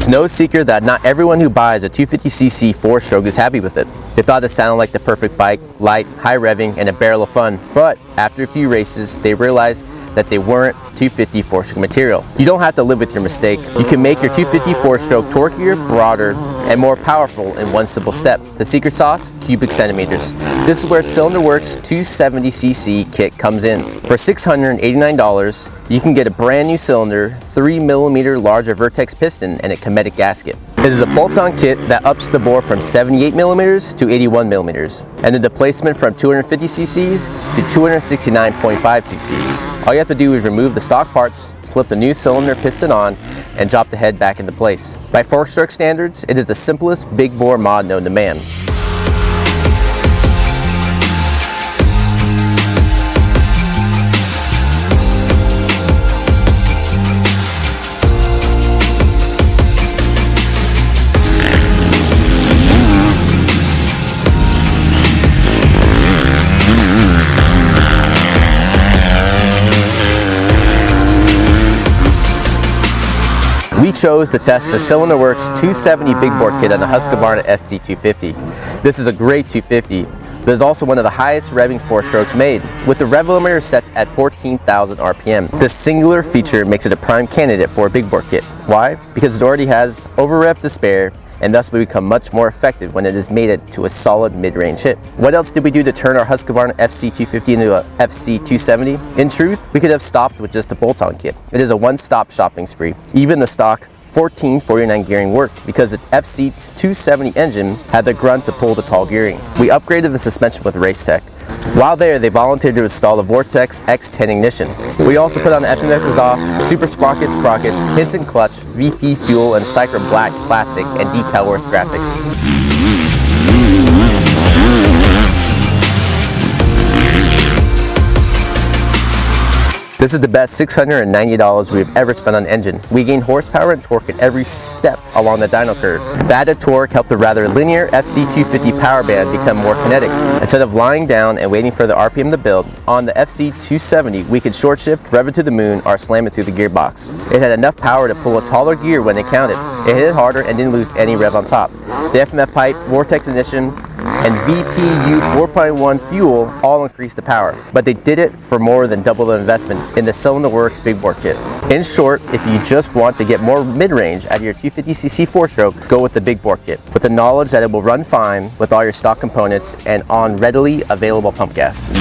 It's no secret that not everyone who buys a 250cc 4-stroke is happy with it. They thought it sounded like the perfect bike, light, high revving, and a barrel of fun. But after a few races, they realized that they weren't 250 4-stroke material. You don't have to live with your mistake. You can make your 250 4-stroke torquier, broader, and more powerful in one simple step. The secret sauce? Cubic centimeters. This is where CylinderWorks 270cc kit comes in. For $689, you can get a brand new cylinder, 3mm larger Vertex piston, and a Cometic gasket. It is a bolt-on kit that ups the bore from 78mm to 81mm, and the displacement from 250cc's to 269.5cc's. All you have to do is remove the stock parts, slip the new cylinder piston on, and drop the head back into place. By 4-stroke standards, it is the simplest big bore mod known to man. We chose to test the CylinderWorks 270 big bore kit on the Husqvarna FC250. This is a great 250, but is also one of the highest revving 4-strokes made, with the rev limiter set at 14,000 RPM. This singular feature makes it a prime candidate for a big bore kit. Why? Because it already has over rev to spare, and thus will become much more effective when it is mated to a solid mid-range hit. What else did we do to turn our Husqvarna FC250 into a FC270? In truth, we could have stopped with just a bolt-on kit. It is a one-stop shopping spree. Even the stock 1449 gearing worked because the FC270 engine had the grunt to pull the tall gearing. We upgraded the suspension with Race Tech. While there, they volunteered to install the Vortex X10 ignition. We also put on the FMX exhaust, super sprockets, Hinson clutch, VP fuel, and Cycra black plastic and decal worth graphics. This is the best $690 we've ever spent on an engine. We gained horsepower and torque at every step along the dyno curve. The added torque helped the rather linear FC250 power band become more kinetic. Instead of lying down and waiting for the RPM to build, on the FC270 we could short shift, rev it to the moon, or slam it through the gearbox. It had enough power to pull a taller gear when it counted. It hit it harder and didn't lose any rev on top. The FMF pipe, Vortex ignition, and VPU 4.1 fuel all increased the power, but they did it for more than double the investment in the CylinderWorks big bore kit. In short, if you just want to get more mid-range out of your 250cc 4-stroke, go with the big bore kit, with the knowledge that it will run fine with all your stock components and on readily available pump gas.